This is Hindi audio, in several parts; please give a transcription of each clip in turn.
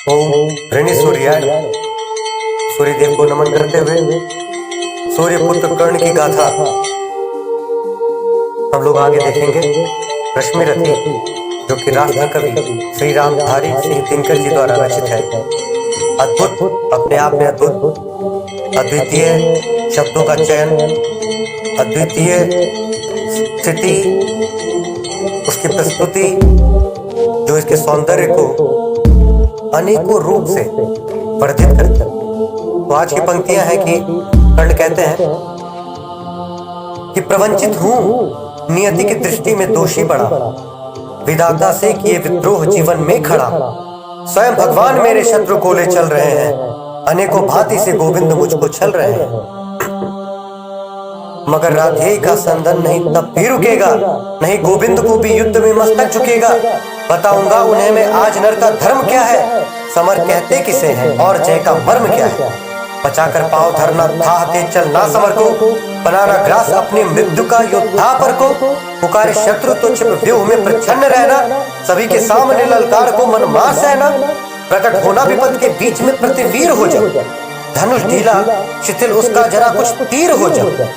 ओम ऋणि सूर्याय सूर्यदेव को नमन करते हुए सूर्य पुत्र कर्ण की गाथा हम लोग आगे देखेंगे। रश्मि रथी जो कि राष्ट्र कवि श्री रामधारी सिंह दिनकर जी द्वारा रचित है। अद्भुत, अपने आप में अद्भुत, अद्वितीय शब्दों का चयन, अद्वितीय स्थिति, उसकी प्रस्तुति जो इसके सौंदर्य को अनेकों रूप से वर्धित करती है। तो आज की पंक्तियां हैं कि कर्ण कहते हैं कि प्रवंचित हूं नियति की दृष्टि में दोषी बड़ा, विधाता से किए विद्रोह जीवन में खड़ा। स्वयं भगवान मेरे शत्रु कोले चल रहे हैं, अनेकों भांति से गोविंद मुझको छल रहे हैं। मगर राधे का संदन नहीं तब भी रुकेगा, नहीं गोविंद को भी युद्ध में मस्तक झुकेगा। बताऊंगा उन्हें मैं आज नर का धर्म क्या है, समर कहते किसे हैं और जय का मर्म क्या है। बचाकर पांव धरना थाहते चल ना समर को, बनाना ग्रास अपनी मृत्यु का योद्धा पर को। पुकारे शत्रु तो छिप व्यूह में प्रच्छन्न रहना, सभी के सामने ललकार को मन मार सहना। प्रकट होना विपद के बीच में प्रतिवीर हो जाओ, धनुष ढीला शिथिल उसका जरा कुछ तीर हो जाओ।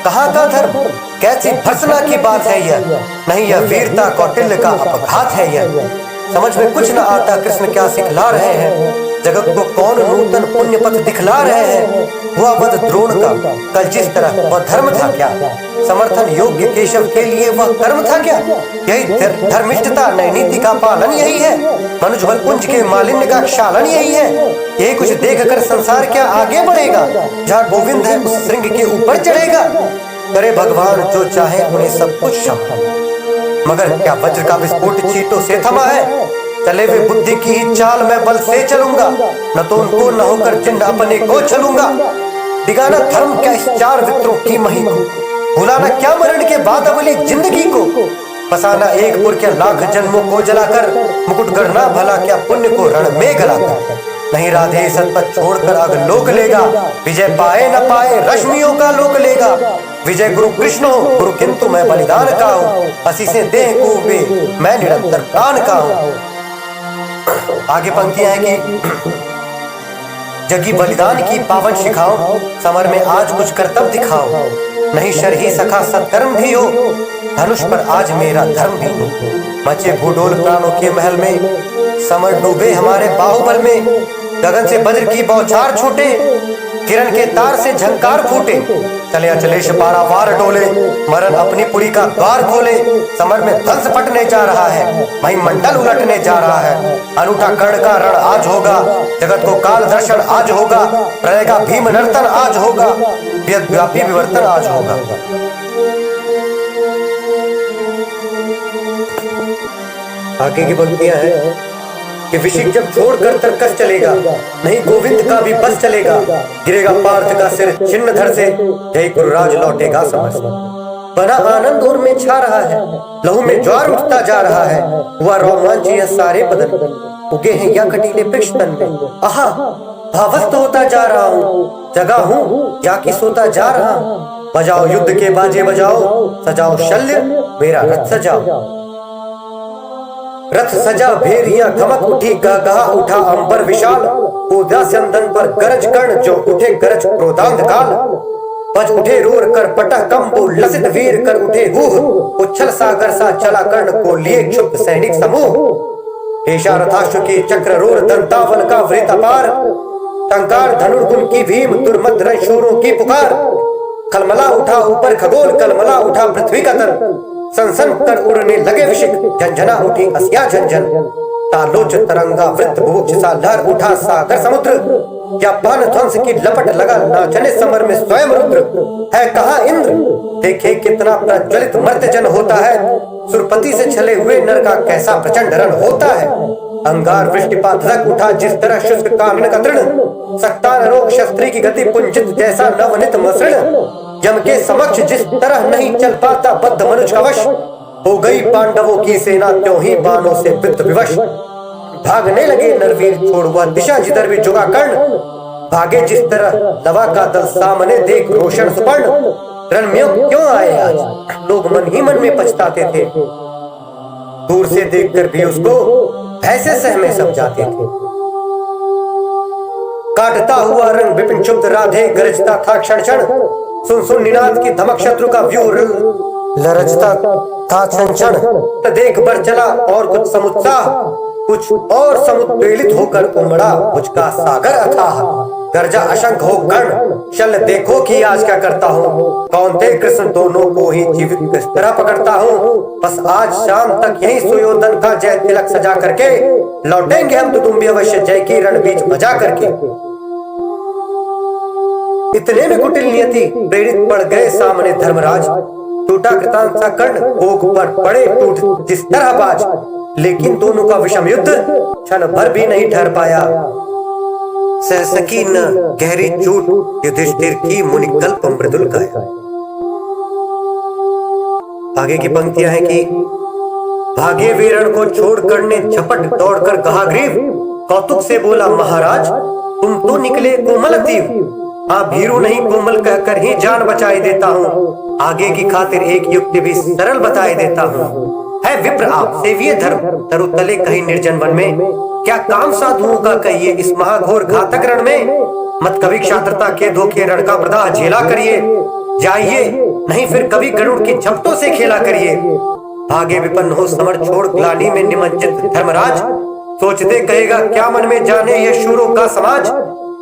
कहाँ का धर्म, कैसी भर्सना की बात है यह, नहीं यह वीरता कौटिल्य का अपघात है यह। समझ में कुछ न आता कृष्ण क्या सिखला रहे हैं, जगत को कौन नूतन पुण्य पथ दिखला रहे हैं। हुआ वध द्रोण का कल जिस तरह वह धर्म था क्या, समर्थन योग्य केशव के लिए वह कर्म था क्या। यही धर्मिष्ठता नई नीति का पालन यही है, मनुजबल पुंज के मालिन्य का क्षालन यही है। यही कुछ देख कर संसार क्या आगे बढ़ेगा, जहाँ गोविंद है उस श्रृंग के ऊपर चढ़ेगा। करे भगवान जो चाहे उन्हें सब कुछ क्षमा, मगर क्या वज्र का विस्फोट चींटों से थमा है। चले वे बुद्धि की ही चाल मैं बल से चलूंगा, न तो उनको न होकर चिन्ह अपने को चलूंगा। दिगाना धर्म क्या इस चार वित्रों की मही को, भुलाना क्या मरण के बाद अगली जिंदगी को। बसाना एक पुर क्या लाख जन्मों को जलाकर, मुकुट गढ़ना भला क्या पुण्य को रण में गलाकर। नहीं राधे सतपथ छोड़कर अगलोक लेगा, विजय पाए न पाए रश्मियों का लोक लेगा। विजय गुरु कृष्ण हो गुरु किंतु मैं बलिदान का हूँ, हसी से देह को वे मैं निरंतर प्राण का हूँ। आगे पंक्तियां हैं कि जगी बलिदान की पावन शिखाओ, समर में आज कुछ कर्तव्य दिखाओ। नहीं शर ही सखा सत्कर्म भी हो, धनुष पर आज मेरा धर्म भी हो। मचे भूडोल प्राणों के महल में, समर डूबे हमारे बाहुबल में। गगन से वज्र की बौछार छूटे, किरण के तार से झंकार फूटे। चले अचलेश पारावार डोले, मरण अपनी पुरी का द्वार खोले। समर में ध्वंस फटने जा रहा है, वही मंडल उलटने जा रहा है। अनूठा कर्ण का रण आज होगा, जगत को काल दर्शन आज होगा। प्रलय का भीम नर्तन आज होगा, व्यापी विवर्तन आज होगा। आगे की पंक्तियां हैं कि विषिक जब छोड़कर तरकस चलेगा, नहीं गोविंद का भी बस चलेगा। गिरेगा पार्थ का सिर छिन्न धड़ से, जय गुरुराज लौटेगा समर से। बना आनंद और में छा रहा है, लहू में ज्वार उठता जा रहा है। हुआ रोमांच यह सारे बदन, उगे हैं या कटीले वृक्ष तन में। आहा भावस्त होता जा रहा हूँ, जगा हूँ या कि सोता जा रहा हूँ। बजाओ युद्ध के बाजे बजाओ, सजाओ शल्य मेरा रथ सजाओ। रथ सजा भेरिया धमक उठी, गहगहा उठा अंबर विशाल। कूदा चंदन पर गरज कर्ण, जो उठे गरज क्रोधांध काल। बज उठे रोर कर पटह कंबु, लसित वीर कर उठे हूह। उच्छल सागर सा चला कर्ण को लिए क्षुब्ध सैनिक समूह। ऐशा रथाश्व की चक्र रोर, दंतावन का वृत अपार। टंकार धनुर्गुण की भीम, दुर्मद रणशूरों की पुकार। खलमला उठा ऊपर खगोल, कलमला उठा पृथ्वी का तन। सनसन कर उड़ने लगे विशिक, झंझना उठी हसिया झंझन। तालोच तरंगा वृत्त भूक्ष सा लहर उठा सागर समुद्र। या पान ध्वंस की लपट लगा नाचने समर में स्वयं रुद्र। है कहाँ इंद्र, देखे कितना प्रज्वलित मर्त्य जन होता है। सुरपति से छले हुए नर का कैसा प्रचंड रण होता है। अंगार वृष्टिपात धधक उठा जिस तरह शुष्क कानन का तृण। सक्तान रोग शस्त्री की गति पुंजित जैसा नवनित मसृण। यम के समक्ष जिस तरह नहीं चल पाता बद्ध मनुज का वश। हो गई पांडवों की सेना त्यों ही बाणों से विद्ध विवश। भागने लगे नरवीर छोड़ हुआ दिशा जिधर भी झुका कर्ण। भागे जिस तरह लवा का दल सामने देख रोशन सुपर्ण। रण में क्यों आए आज, लोग मन ही मन में पछताते थे। दूर से देखकर भी उसको ऐसे सहमे सब जाते थे। काटता हुआ रंग विपिन क्षुब्ध राधे गरजता था क्षण क्षण। सुन सुन निनाद की धमक शत्रु का व्यू लरजता था क्षण क्षण। देख बर चला और कुछ समुत्साह, कुछ और समुद्वेलित होकर उमड़ा मुझका सागर अथाह। गर्जा अशंक हो कर्ण चल देखो कि आज क्या करता हूँ। कौन थे कृष्ण दोनों को ही जीवित किस तरह पकड़ता हूँ। बस आज शाम तक यही सुयोधन का जय तिलक सजा करके लौटेंगे हम तुदुम्बी अवश्य जय की रण बीच बजा करके। इतने में कुटिल नियति प्रेरित पड़ गए सामने धर्मराज। टूटा कृतांत सा कर्ण भोग पर पड़े टूट जिस तरह बाज। लेकिन दोनों का विषम युद्ध क्षण भर भी नहीं ठहर पाया। सह सकी न गहरी चोट युधिष्ठिर की मुनि कल्प मृदुल काया। आगे की पंक्तियां हैं कि भागे वीरण को छोड़कर ने झपट दौड़कर कहा ग्रीव। कौतुक से बोला महाराज तुम तो निकले कोमल तीव। हाँ भीरू नहीं कोमल कहकर ही जान बचाई देता हूँ। आगे की खातिर एक युक्ति भी सरल बताए देता हूँ। है विप्र आप सेविये धर्म तरु तले कहीं निर्जन वन में। क्या काम साधुओं का कहिए इस महाघोर घातक रण में। मत कभी क्षात्रता के धोखे रण का प्रदाह झेला करिए। जाइए नहीं फिर कभी गरुड़ की झपटों से खेला करिए। भागे विपन्न हो समर छोड़ ग्लानि में निमज्जित धर्मराज। सोचते कहेगा क्या मन में जाने यह शूरों का समाज।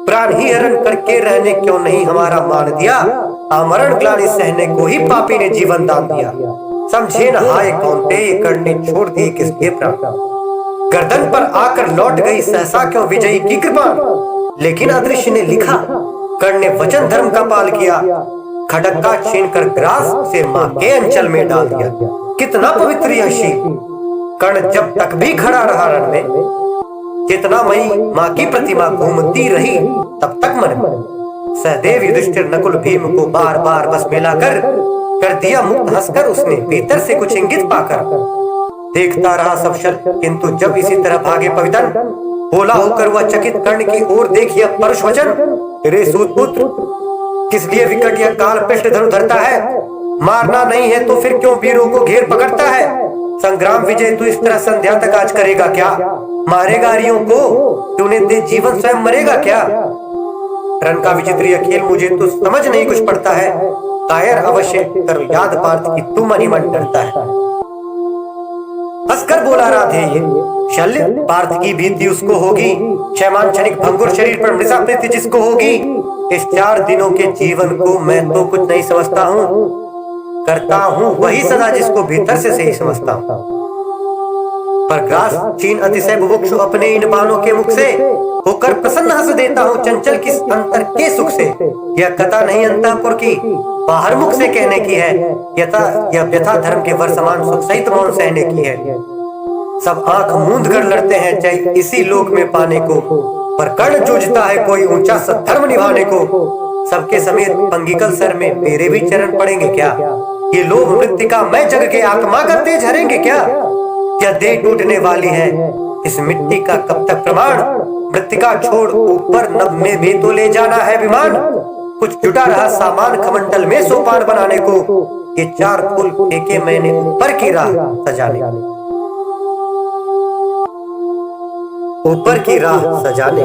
प्राण ही हरण करके रहने क्यों नहीं हमारा मान दिया। आमरण ग्लानि सहने को ही पापी ने जीवन दान दिया। समझे न हाय कौनते ये करने छोड़ दिए किसके प्राण। गर्दन पर आकर लौट गई सहसा क्यों विजयी की कृपा। लेकिन अदृश्य ने लिखा कर्ण ने वचन धर्म का पाल किया। खड़ग का छीन कर ग्रास से मां के अंचल में डाल दिया। कितना पवित्र यह शील। कर्ण जब तक भी खड़ा रहा रण में। जितना मई मां की प्रतिमा घूमती रही तब तक मन में। सहदेव युधिष्ठिर नकुल भीम को बार बार बस मिलाकर कर दिया मुक्त। हंसकर उसने भीतर से कुछ इंगित पाकर देखता रहा सब शल। किंतु जब इसी तरह भागे पवितन बोला होकर वह चकित कर्ण की ओर देखिए परुष वचन। रे सूत पुत्र किस लिए विकट यह काल पृष्ठ धनु धरता है। मारना नहीं है तो फिर क्यों वीरों को घेर पकड़ता है। संग्राम विजय तू इस तरह संध्या तक आज करेगा क्या। मारेगा हरियों को तूने दे जीवन स्वयं मरेगा क्या। रण का विचित्र यह खेल मुझे तो समझ नहीं कुछ पड़ता है। कायर अवश्य कर याद पार्थ की तू मन ही मन डरता है। हंसकर बोला राधे ये शल्य पार्थ की भीति उसको होगी। क्षयमान क्षणिक भंगुर शरीर पर मृषा प्रीति जिसको होगी। इस 4 दिनों के जीवन को मैं तो कुछ नहीं समझता हूँ। करता हूँ वही सदा जिसको भीतर से सही समझता हूँ। पर ग्रास छीन अतिशय बुभुक्षु अपने इन बाणों के मुख से होकर प्रसन्न हंस देता हूँ चंचल किस अंतर के सुख से। यह कथा नहीं अंतःपुर की बाहर मुख से कहने की है। यह व्यथा धर्म के वर समान सुख सहित मौन सहने की है। सब आंख मूंद कर लड़ते हैं जय इसी लोक में पाने को। पर कर्ण जूझता है कोई ऊंचा सद्धर्म निभाने को। सबके समेत पंगिकल सर में मेरे भी चरण पड़ेंगे क्या। ये लोभ मृत्तिका मैं जग के आत्मा का तेज हरेंगे क्या। क्या देह टूटने वाली है इस मिट्टी का कब तक प्रमाण। मृत्तिका छोड़ ऊपर नभ में भी तो ले जाना है विमान। कुछ जुटा रहा सामान कमंडल में सोपान बनाने को। ये 4 फूल फेंके मैंने ऊपर की राह सजाने। ऊपर की राह सजाने।